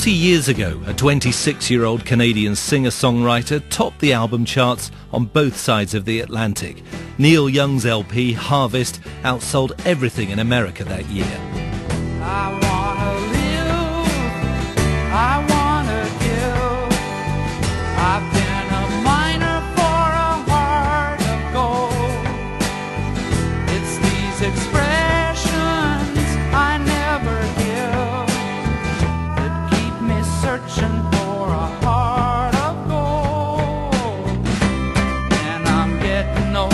40 years ago, a 26-year-old Canadian singer-songwriter topped the album charts on both sides of the Atlantic. Neil Young's LP, Harvest, outsold everything in America that year. I wanna live, I wanna give. I've been a miner for a heart of gold. It's these expressions I never give that keep me searching for a heart of gold. And I'm getting old.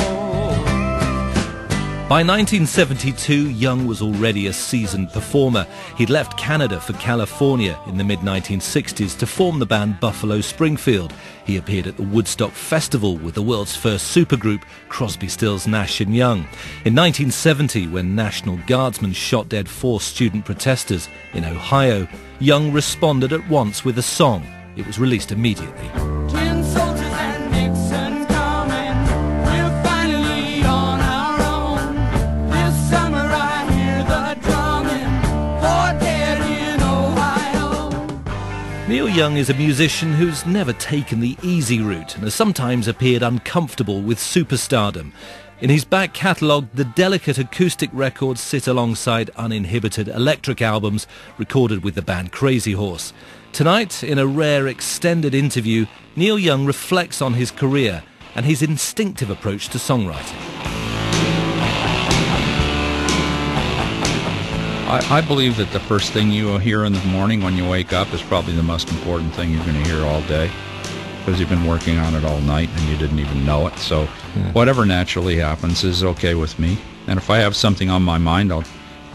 By 1972, Young was already a seasoned performer. He'd left Canada for California in the mid-1960s to form the band Buffalo Springfield. He appeared at the Woodstock Festival with the world's first supergroup, Crosby, Stills, Nash and Young. In 1970, when National Guardsmen shot dead 4 student protesters in Ohio, Young responded at once with a song. It was released immediately. Tin soldiers and Nixon coming, we're finally on our own. This summer I hear the drumming, for dead in Ohio. Neil Young is a musician who's never taken the easy route and has sometimes appeared uncomfortable with superstardom. In his back catalogue, the delicate acoustic records sit alongside uninhibited electric albums recorded with the band Crazy Horse. Tonight, in a rare extended interview, Neil Young reflects on his career and his instinctive approach to songwriting. I believe that the first thing you will hear in the morning when you wake up is probably the most important thing you're going to hear all day, because you've been working on it all night and you didn't even know it. So whatever naturally happens is okay with me. And if I have something on my mind,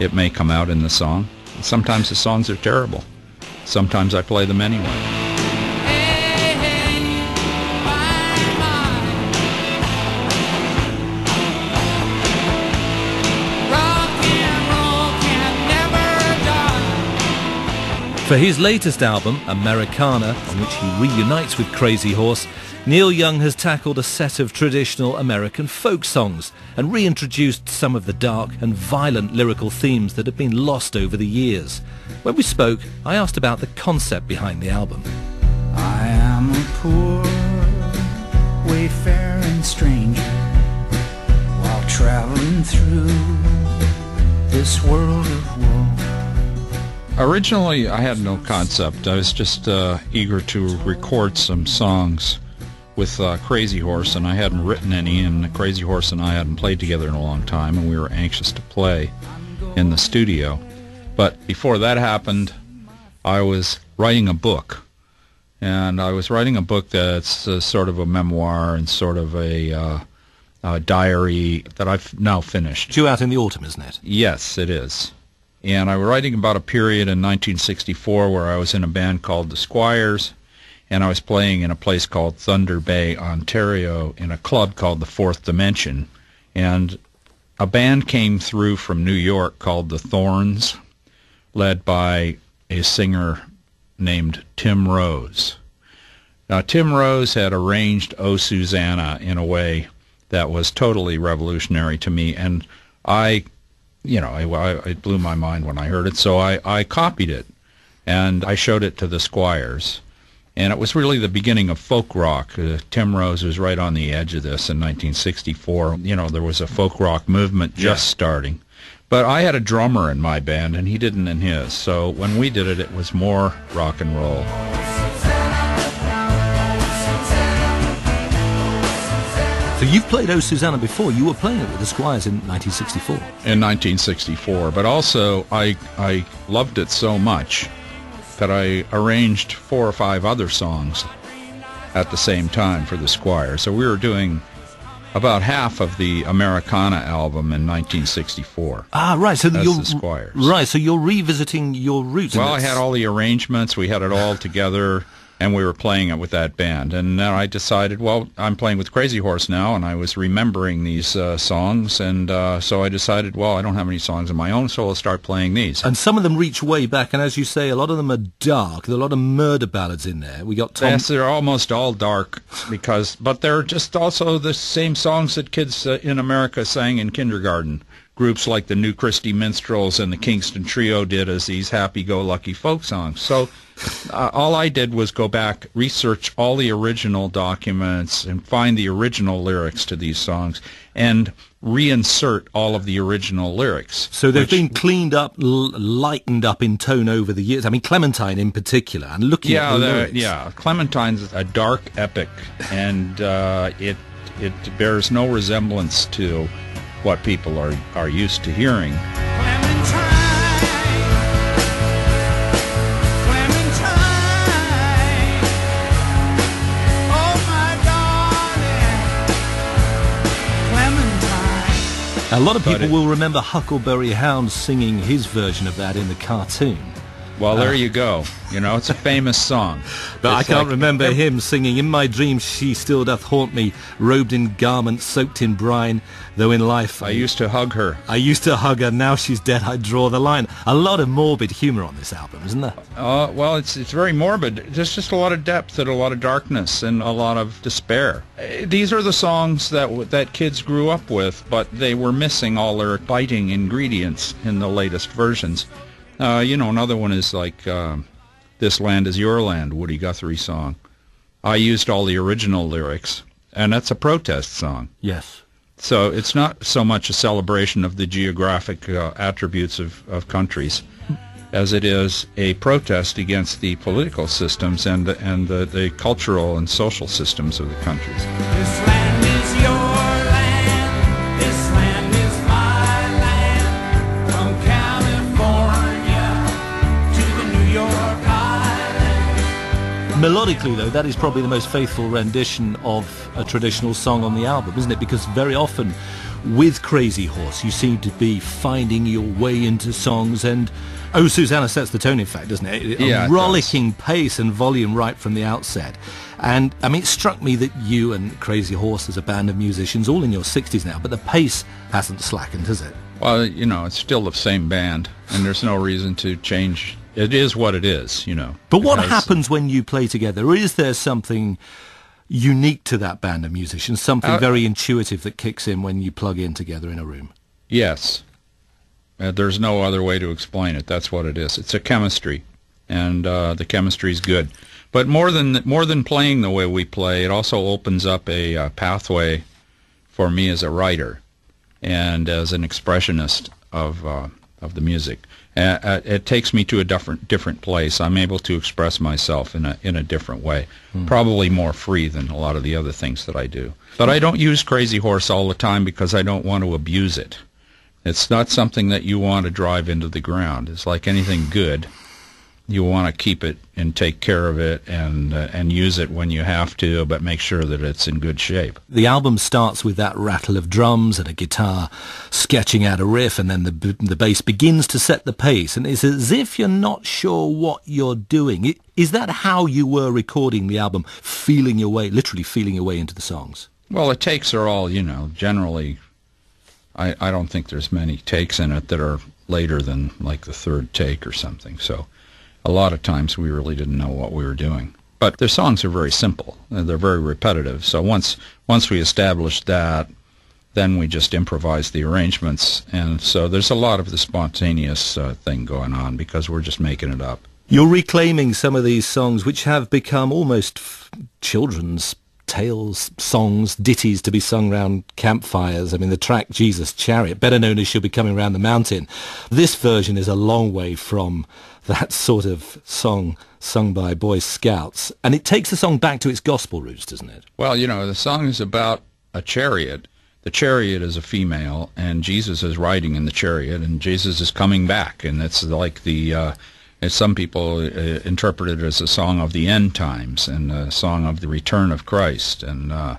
it may come out in the song. Sometimes the songs are terrible. Sometimes I play them anyway. Hey, hey, my, my. Rock and roll can never die. For his latest album, Americana, on which he reunites with Crazy Horse, Neil Young has tackled a set of traditional American folk songs and reintroduced some of the dark and violent lyrical themes that have been lost over the years. When we spoke, I asked about the concept behind the album. I am a poor, wayfaring stranger while traveling through this world of woe. Originally, I had no concept. I was just eager to record some songs with Crazy Horse, and I hadn't written any, and Crazy Horse and I hadn't played together in a long time, and we were anxious to play in the studio. But before that happened, I was writing a book, and I was writing a book that's sort of a memoir and sort of a diary that I've now finished. Due out in the autumn, isn't it? Yes, it is. And I was writing about a period in 1964 where I was in a band called the Squires, and I was playing in a place called Thunder Bay, Ontario, in a club called the Fourth Dimension. And a band came through from New York called the Thorns, led by a singer named Tim Rose. Now, Tim Rose had arranged "Oh Susanna" in a way that was totally revolutionary to me, and it blew my mind when I heard it, so I copied it, and I showed it to the Squires. And it was really the beginning of folk rock. Tim Rose was right on the edge of this in 1964. There was a folk rock movement just starting. But I had a drummer in my band, and he didn't in his. So when we did it, it was more rock and roll. So you've played "Oh Susanna" before. You were playing it with the Squires in 1964. In 1964. But also, I loved it so much that I arranged 4 or 5 other songs at the same time for the Squires. So we were doing about half of the Americana album in 1964. Ah, right. So you're the Squires. Right. So you're revisiting your roots. Well, I had all the arrangements. We had it all together, and we were playing it with that band. And then I decided, well, I'm playing with Crazy Horse now, and I was remembering these songs, and so I decided, well, I don't have any songs of my own, so I'll start playing these. And some of them reach way back, and as you say, a lot of them are dark. There are a lot of murder ballads in there. We got Tom... Yes, they're almost all dark, but they're just also the same songs that kids in America sang in kindergarten groups like the New Christie Minstrels and the Kingston Trio did as these happy-go-lucky folk songs. So all I did was go back, research all the original documents, and find the original lyrics to these songs, and reinsert all of the original lyrics. So they've been cleaned up, lightened up in tone over the years. I mean, Clementine in particular, and looking at the lyrics. Yeah, Clementine's a dark epic, and it bears no resemblance to what people are used to hearing. A lot of people will remember Huckleberry Hound singing his version of that in the cartoon. Well, there you go. You know, it's a famous song. But I can't remember him singing, "In my dreams she still doth haunt me, robed in garments soaked in brine, though in life I used to hug her. I used to hug her, now she's dead, I draw the line." A lot of morbid humour on this album, isn't there? Well, it's very morbid. There's just a lot of depth and a lot of darkness and a lot of despair. These are the songs that kids grew up with, but they were missing all their biting ingredients in the latest versions. Another one is like "This Land Is Your Land," Woody Guthrie song. I used all the original lyrics, and that's a protest song. Yes. So it's not so much a celebration of the geographic attributes of countries as it is a protest against the political systems and the cultural and social systems of the countries. This land is your land, this land is my land, from California to the New York Island. Melodically, though, that is probably the most faithful rendition of a traditional song on the album, isn't it? Because very often with Crazy Horse you seem to be finding your way into songs, and Oh Susanna sets the tone, in fact, doesn't it? Yeah, a rollicking pace and volume right from the outset. And I mean, it struck me that you and Crazy Horse as a band of musicians, all in your 60s now, but the pace hasn't slackened, has it? Well, it's still the same band, and there's no reason to change. It is what it is, But what happens when you play together? Is there something unique to that band of musicians, something very intuitive that kicks in when you plug in together in a room? Yes. There's no other way to explain it. That's what it is. It's a chemistry, and the chemistry's good. But more than playing the way we play, it also opens up a pathway for me as a writer and as an expressionist of the music. It takes me to a different place. I'm able to express myself in a different way, probably more free than a lot of the other things that I do. But I don't use Crazy Horse all the time because I don't want to abuse it. It's not something that you want to drive into the ground. It's like anything good. You want to keep it and take care of it and use it when you have to, but make sure that it's in good shape. The album starts with that rattle of drums and a guitar sketching out a riff, and then the bass begins to set the pace, and it's as if you're not sure what you're doing. Is that how you were recording the album, literally feeling your way into the songs? Well, the takes are all, generally, I don't think there's many takes in it that are later than like the third take or something, so a lot of times we really didn't know what we were doing. But the songs are very simple. They're very repetitive. So once we established that, then we just improvised the arrangements. And so there's a lot of the spontaneous thing going on because we're just making it up. You're reclaiming some of these songs which have become almost children's tales, songs, ditties to be sung round campfires. I mean, the track Jesus Chariot, better known as She'll Be Coming Round the Mountain. This version is a long way from that sort of song sung by Boy Scouts. And it takes the song back to its gospel roots, doesn't it? Well, the song is about a chariot. The chariot is a female, and Jesus is riding in the chariot, and Jesus is coming back. And it's like some people interpret it as a song of the end times and a song of the return of Christ. And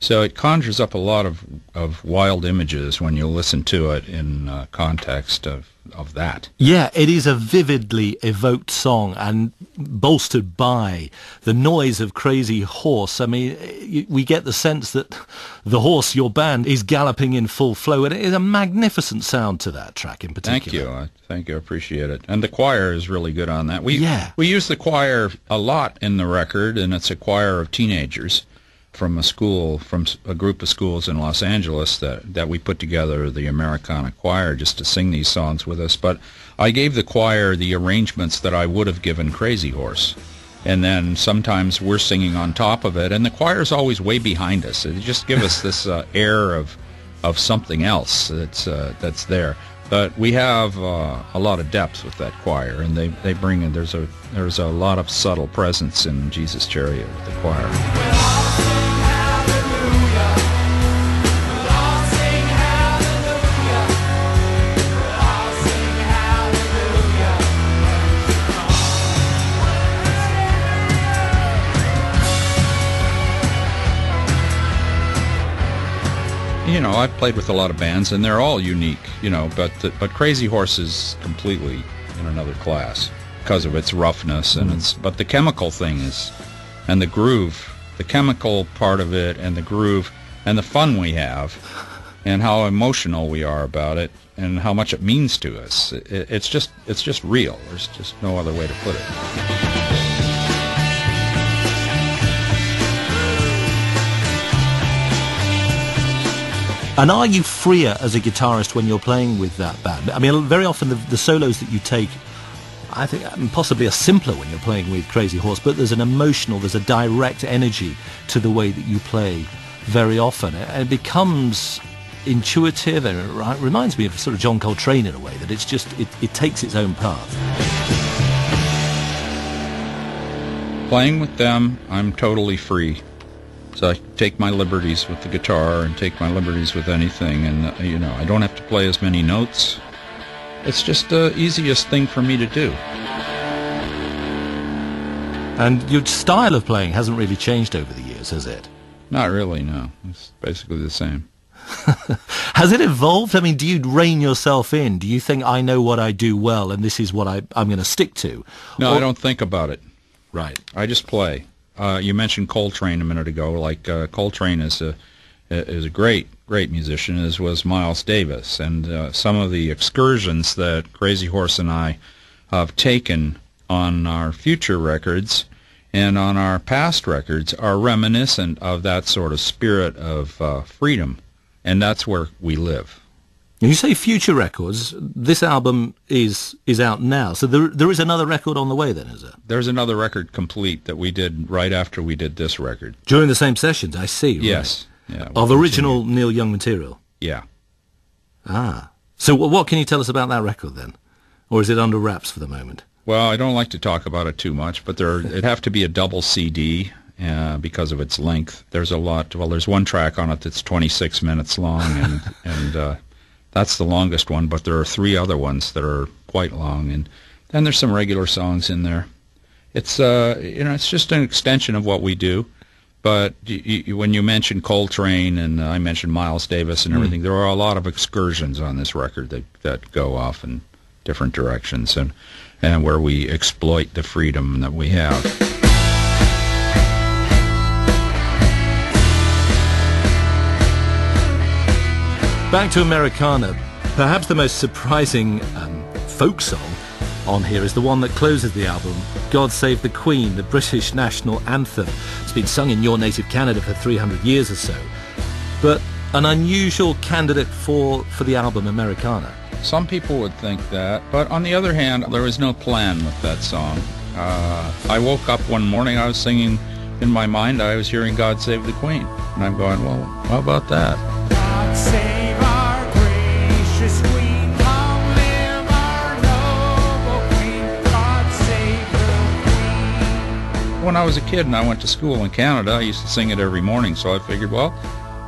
so it conjures up a lot of wild images when you listen to it in context of that. Yeah, it is a vividly evoked song and bolstered by the noise of Crazy Horse. I mean, we get the sense that the horse, your band, is galloping in full flow, and it is a magnificent sound to that track in particular. Thank you. I appreciate it. And the choir is really good on that. We use the choir a lot in the record, and it's a choir of teenagers. from a school, from a group of schools in Los Angeles that we put together the Americana choir just to sing these songs with us. But I gave the choir the arrangements that I would have given Crazy Horse. And then sometimes we're singing on top of it, and the choir's always way behind us. It just gives us this air of something else that's there. But we have a lot of depth with that choir, and they bring in, there's a lot of subtle presence in Jesus' Chariot with the choir. You know, I've played with a lot of bands, and they're all unique, you know, but Crazy Horse is completely in another class because of its roughness, and but the chemical thing is, and the groove, the chemical part of it, and the groove, and the fun we have, and how emotional we are about it, and how much it means to us. It's just real. There's just no other way to put it. And are you freer as a guitarist when you're playing with that band? I mean, very often the solos that you take, I think, possibly are simpler when you're playing with Crazy Horse, but there's a direct energy to the way that you play very often. And it becomes intuitive, and it reminds me of sort of John Coltrane in a way, that it's just, it takes its own path. Playing with them, I'm totally free. So I take my liberties with the guitar and take my liberties with anything, and you know, I don't have to play as many notes. It's just the easiest thing for me to do. And your style of playing hasn't really changed over the years, has it? Not really, no. It's basically the same. Has it evolved? I mean, do you rein yourself in? Do you think, I know what I do well and this is what I'm going to stick to? No, I don't think about it. Right. I just play. You mentioned Coltrane a minute ago. Like Coltrane is a great musician, as was Miles Davis, and some of the excursions that Crazy Horse and I have taken on our future records and on our past records are reminiscent of that sort of spirit of freedom, and that's where we live. When you say future records, this album is out now, so there is another record on the way then, is there? There's another record complete that we did right after we did this record. During the same sessions, I see. Yes. Right. Yeah, of original Neil Young material? Yeah. Ah. So what can you tell us about that record then? Or is it under wraps for the moment? Well, I don't like to talk about it too much, but it'd have to be a double CD because of its length. There's a lot. Well, there's one track on it that's 26 minutes long, and that's the longest one, but there are 3 other ones that are quite long, and then there's some regular songs in there. It's it's just an extension of what we do. But when you mention Coltrane and I mentioned Miles Davis and everything, there are a lot of excursions on this record that go off in different directions, and where we exploit the freedom that we have. Back to Americana. Perhaps the most surprising folk song on here is the one that closes the album, God Save the Queen, the British national anthem. It's been sung in your native Canada for 300 years or so. But an unusual candidate for the album Americana. Some people would think that, but on the other hand, there was no plan with that song. I woke up one morning, I was singing in my mind, I was hearing God Save the Queen. And I'm going, well, how about that? God save our gracious Queen, long live our noble Queen, God save the Queen. When I was a kid and I went to school in Canada, I used to sing it every morning, so I figured, well,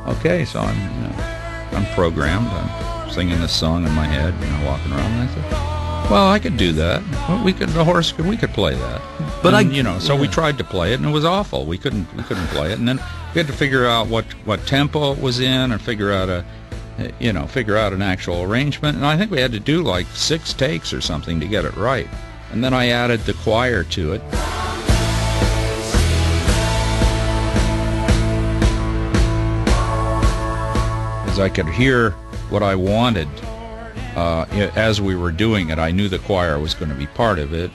okay, so I'm programmed, I'm singing this song in my head, walking around, and I thought, well, I could do that. Well, we could play that. But we tried to play it, and it was awful. We couldn't play it, and then we had to figure out what tempo it was in, and figure out an actual arrangement. And I think we had to do like 6 takes or something to get it right. And then I added the choir to it. As I could hear what I wanted as we were doing it. I knew the choir was going to be part of it.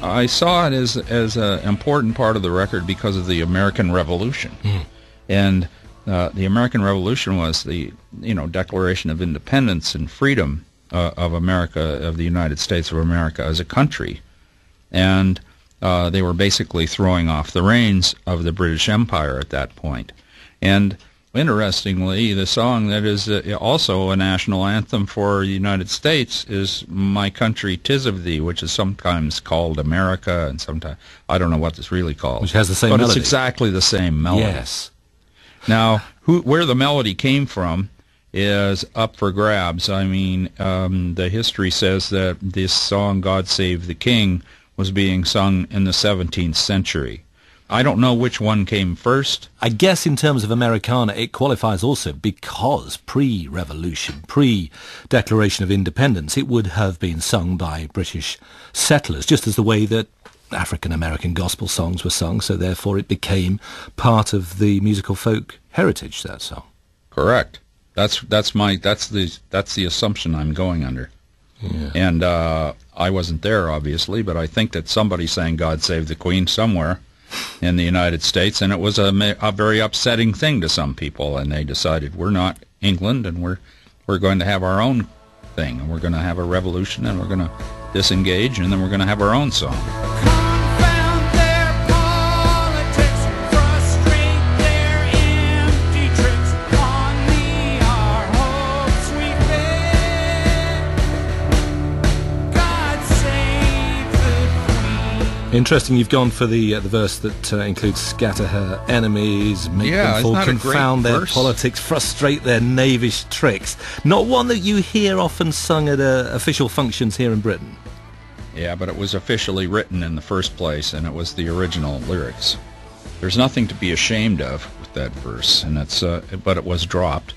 I saw it as an important part of the record because of the American Revolution. And the American Revolution was the, Declaration of Independence and freedom of America, of the United States of America as a country. And they were basically throwing off the reins of the British Empire at that point. And interestingly, the song that is also a national anthem for the United States is My Country 'Tis of Thee, which is sometimes called America, and sometimes, I don't know what it's really called. Which has the same melody. melody. But it's exactly the same melody. Yes. Now, where the melody came from is up for grabs. I mean, the history says that this song, God Save the King, was being sung in the 17th century. I don't know which one came first. I guess in terms of Americana, it qualifies also because pre-revolution, pre-Declaration of Independence, it would have been sung by British settlers, just as the way that African-American gospel songs were sung, so therefore it became part of the musical folk heritage, that song. Correct. That's the assumption I'm going under. Yeah. And I wasn't there, obviously, but I think that somebody sang God Save the Queen somewhere in the United States, and it was a very upsetting thing to some people, and they decided, we're not England, and we're going to have our own thing, and we're going to have a revolution, and we're going to disengage, and then we're going to have our own song. Confound their politics, frustrate their empty tricks. On me our hopes we bid. God save the Queen. Interesting, you've gone for the verse that includes scatter her enemies, make them fall, isn't that a great confound their verse? politics, frustrate their knavish tricks. Not one that you hear often sung at official functions here in Britain. Yeah, but it was officially written in the first place, and it was the original lyrics. There's nothing to be ashamed of with that verse, and but it was dropped.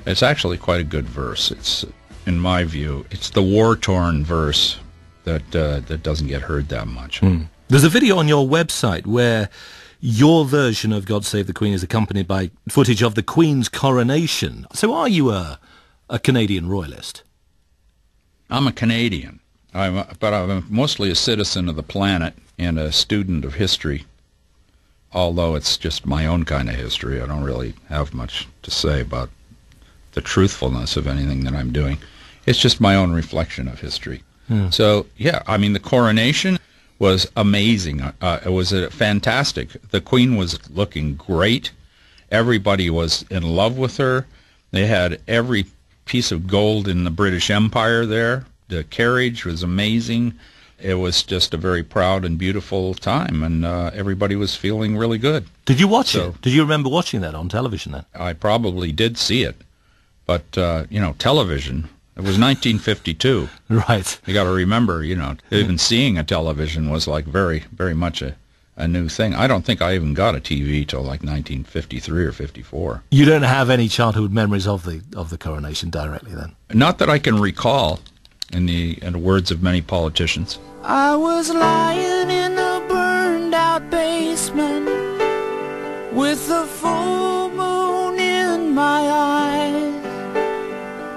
It's actually quite a good verse. It's, in my view, it's the war-torn verse that doesn't get heard that much. There's a video on your website where your version of God Save the Queen is accompanied by footage of the Queen's coronation. So are you a Canadian royalist? I'm a Canadian. But I'm mostly a citizen of the planet and a student of history, although it's just my own kind of history. I don't really have much to say about the truthfulness of anything that I'm doing. It's just my own reflection of history. So, yeah, I mean, the coronation was amazing. It was fantastic. The Queen was looking great. Everybody was in love with her. They had every piece of gold in the British Empire there. The carriage was amazing. It was just a very proud and beautiful time, and everybody was feeling really good. Did you watch it? Did you remember watching that on television then? I probably did see it, but, television, it was 1952. Right. You got to remember, even seeing a television was like very, very much a new thing. I don't think I even got a TV till like 1953 or 54. You don't have any childhood memories of the coronation directly then? Not that I can recall. In the words of many politicians. I was lying in a burned out basement with the full moon in my eyes.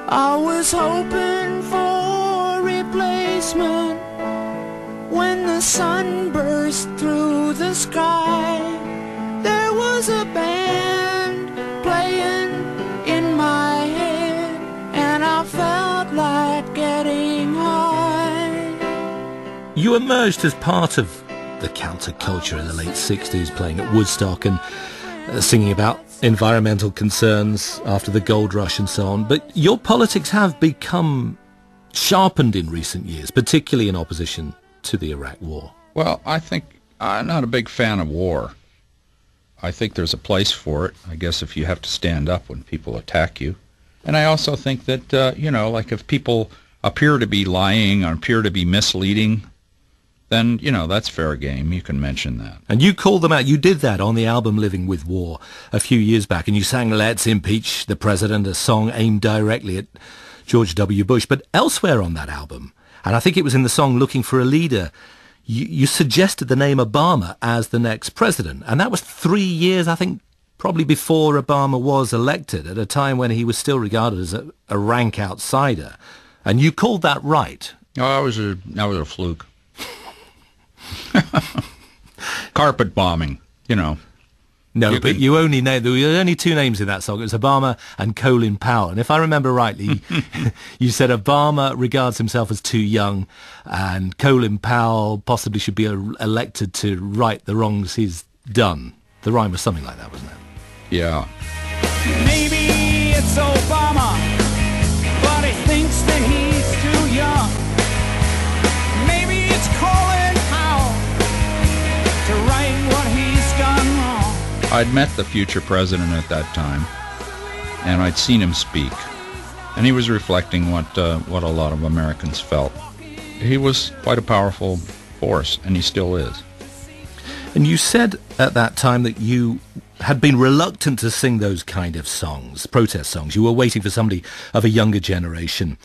I was hoping for replacement when the sun burst through the sky. There was a band playing in my head, and I felt like getting high. You emerged as part of the counterculture in the late 60s, playing at Woodstock and singing about environmental concerns after the gold rush and so on. But your politics have become sharpened in recent years, particularly in opposition to the Iraq War. Well, I think I'm not a big fan of war. I think there's a place for it, I guess, if you have to stand up when people attack you. And I also think that, like if people appear to be lying or appear to be misleading, then, that's fair game. You can mention that. And you called them out. You did that on the album Living with War a few years back, and you sang Let's Impeach the President, a song aimed directly at George W. Bush. But elsewhere on that album, and I think it was in the song Looking for a Leader, you suggested the name Obama as the next president. And that was 3 years, I think, probably before Obama was elected, at a time when he was still regarded as a rank outsider. And you called that right. Oh, that was a fluke. Carpet bombing, No, but you only know there were only two names in that song. It was Obama and Colin Powell. And if I remember rightly, you said Obama regards himself as too young, and Colin Powell possibly should be elected to right the wrongs he's done. The rhyme was something like that, wasn't it? Yeah. Maybe it's Obama, but he thinks that he's too young. Maybe it's Colin Powell to right what he's gone wrong. I'd met the future president at that time, and I'd seen him speak, and he was reflecting what a lot of Americans felt. He was quite a powerful force, and he still is. And you said at that time that you had been reluctant to sing those kind of songs, protest songs. You were waiting for somebody of a younger generation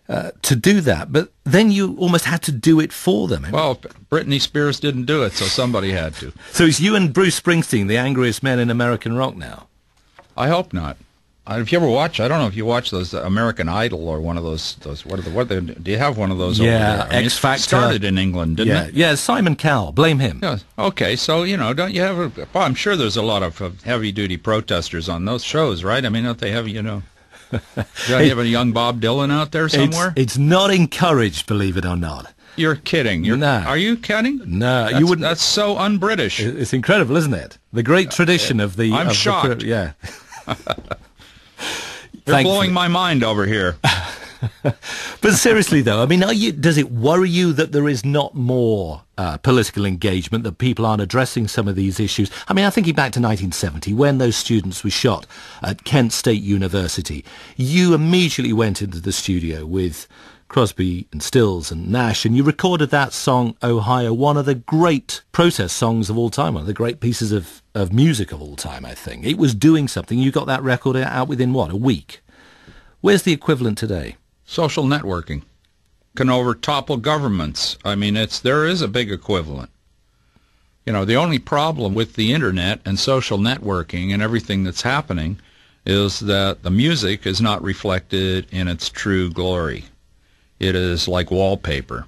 to do that, but then you almost had to do it for them. Well, Britney Spears didn't do it, so somebody had to. So it's you and Bruce Springsteen, the angriest men in American rock now? I hope not. If you ever watch, I don't know if you watch those American Idol or one of those do you have one of those over there? I mean, X Factor. It started in England, didn't it? Yeah, Simon Cowell. Blame him. Yeah. Okay, so, don't you have well, I'm sure there's a lot of heavy-duty protesters on those shows, right? I mean, don't they have, do you have a young Bob Dylan out there somewhere? It's not encouraged, believe it or not. You're kidding. No. Are you kidding? No, you wouldn't. That's so un-British. It's incredible, isn't it? The great tradition of the... I'm shocked. Yeah. You're blowing my mind over here. But seriously, though, I mean, does it worry you that there is not more political engagement, that people aren't addressing some of these issues? I mean, I'm thinking back to 1970, when those students were shot at Kent State University. You immediately went into the studio with Crosby and Stills and Nash, and you recorded that song, Ohio, one of the great protest songs of all time, one of the great pieces of music of all time, I think. It was doing something. You got that record out within, what, a week? Where's the equivalent today? Social networking can overtopple governments. I mean, there is a big equivalent. The only problem with the internet and social networking and everything that's happening is that the music is not reflected in its true glory. It is like wallpaper.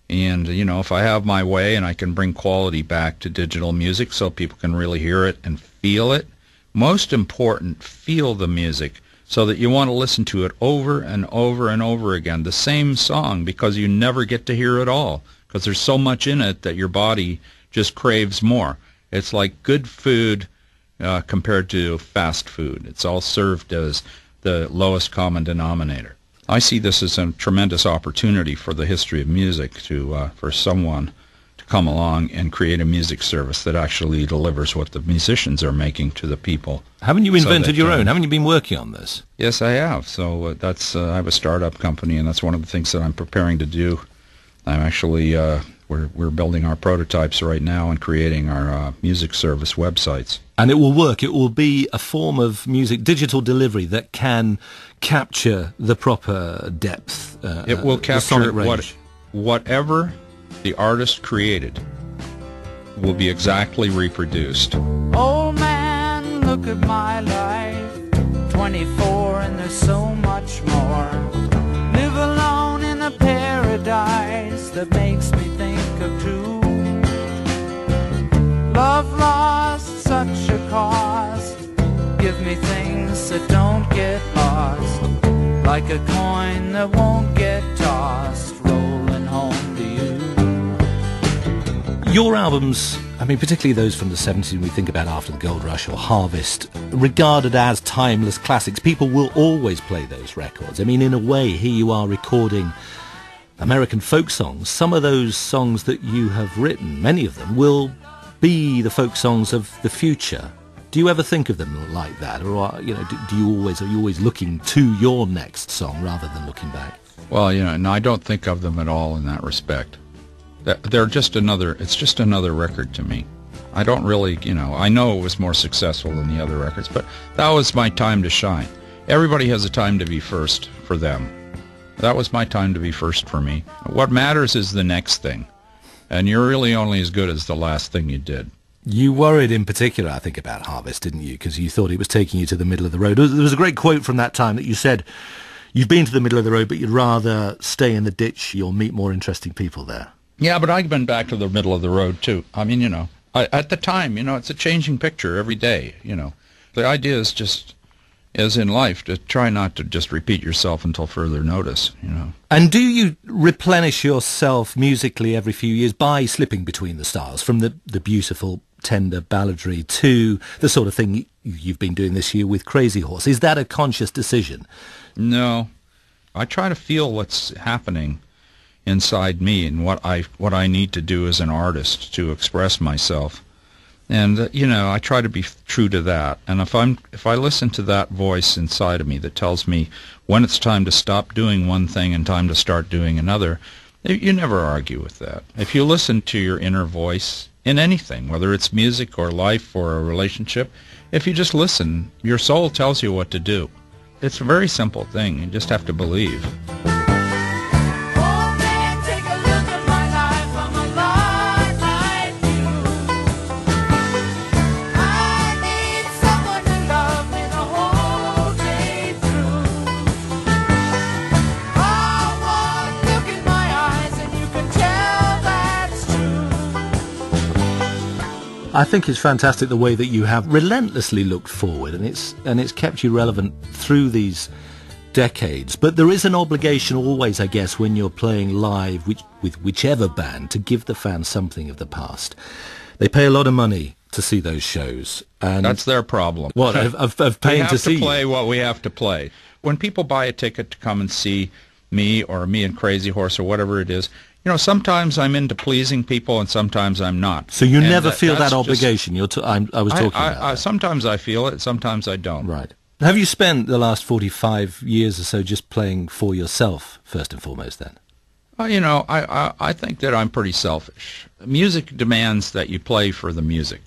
And, if I have my way and I can bring quality back to digital music so people can really hear it and feel it, most important, feel the music so that you want to listen to it over and over and over again, the same song, because you never get to hear it all, because there's so much in it that your body just craves more. It's like good food compared to fast food. It's all served as the lowest common denominator. I see this as a tremendous opportunity for the history of music for someone to come along and create a music service that actually delivers what the musicians are making to the people. Haven't you invented your own? Haven't you been working on this? Yes, I have. So I have a startup company, and that's one of the things that I'm preparing to do. I'm actually we're building our prototypes right now and creating our music service websites. And it will work. It will be a form of music, digital delivery that can capture the proper depth. It will capture whatever the artist created will be exactly reproduced. Old man, look at my life, 24 and there's so much more. Live alone in a paradise that makes me think of two. Love lost, such a cost. Give me things that don't get lost, like a coin that won't get tossed, rolling home to you. Your albums, I mean, particularly those from the 70s, when we think about After the Gold Rush or Harvest, regarded as timeless classics. People will always play those records. I mean, in a way, here you are recording American folk songs. Some of those songs that you have written, many of them, will be the folk songs of the future. Do you ever think of them like that, or are you always looking to your next song rather than looking back? Well, no, I don't think of them at all in that respect. They're just it's just another record to me. I don't really, I know it was more successful than the other records, but that was my time to shine. Everybody has a time to be first for them. That was my time to be first for me. What matters is the next thing. And you're really only as good as the last thing you did. You worried in particular, I think, about Harvest, didn't you? Because you thought it was taking you to the middle of the road. There was a great quote from that time that you said, you've been to the middle of the road, but you'd rather stay in the ditch. You'll meet more interesting people there. Yeah, but I've been back to the middle of the road, too. I mean, At the time, it's a changing picture every day, The idea is just, as in life, to try not to just repeat yourself until further notice, And do you replenish yourself musically every few years by slipping between the styles, from the beautiful, tender balladry to the sort of thing you've been doing this year with Crazy Horse? Is that a conscious decision? No. I try to feel what's happening inside me and what I need to do as an artist to express myself. And I try to be true to that. And if I listen to that voice inside of me that tells me when it's time to stop doing one thing and time to start doing another, you never argue with that. If you listen to your inner voice in anything, whether it's music or life or a relationship, if you just listen, your soul tells you what to do. It's a very simple thing. You just have to believe. Oh man, take a look at my life. I'm a lot like you. I need someone to love me the whole day through. Oh, one look in my eyes and you can tell that's true. I think it's fantastic the way that you have relentlessly looked forward, and it's kept you relevant through these decades. But there is an obligation always, I guess, when you're playing live with whichever band, to give the fans something of the past. They pay a lot of money to see those shows, and That's their problem. what of We paying have to see to play you. what we have to play. When people buy a ticket to come and see me or me and Crazy Horse or whatever it is, sometimes I'm into pleasing people and sometimes I'm not. So you And never feel that's that just- obligation. I was talking about that. Sometimes I feel it, sometimes I don't. Right. Have you spent the last 45 years or so just playing for yourself, first and foremost, then? I think that I'm pretty selfish. Music demands that you play for the music.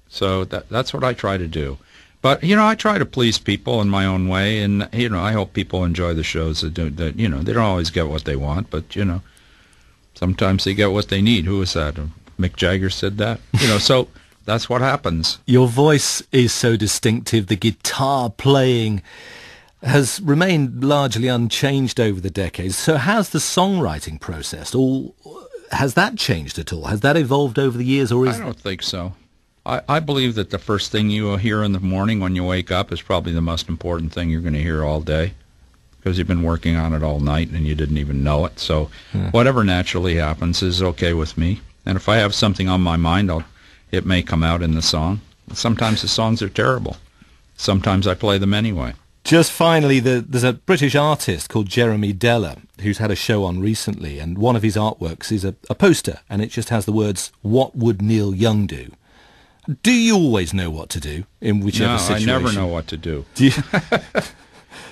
So that's what I try to do. But, I try to please people in my own way, and, I hope people enjoy the shows that they don't always get what they want, but, sometimes they get what they need. Who was that? Mick Jagger said that? So that's what happens. Your voice is so distinctive. The guitar playing has remained largely unchanged over the decades. So has the songwriting process has that changed at all? Has that evolved over the years, or is I don't think so. I believe that the first thing you will hear in the morning when you wake up is probably the most important thing you're going to hear all day, because you've been working on it all night and you didn't even know it. So whatever naturally happens is okay with me. And if I have something on my mind, it may come out in the song. Sometimes the songs are terrible. Sometimes I play them anyway. Just finally, there's a British artist called Jeremy Deller who's had a show on recently, and one of his artworks is a poster, and it just has the words, "What would Neil Young do?" Do you always know what to do in whichever No, situation? I never know what to do. Do you?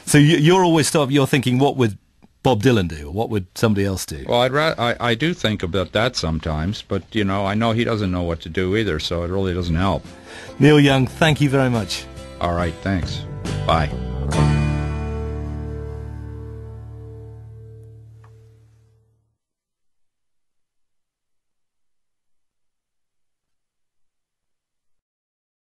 So you're always you're thinking, what would Bob Dylan do, or what would somebody else do? Well, I do think about that sometimes, but, I know he doesn't know what to do either, so it really doesn't help. Neil Young, thank you very much. All right, thanks. Bye.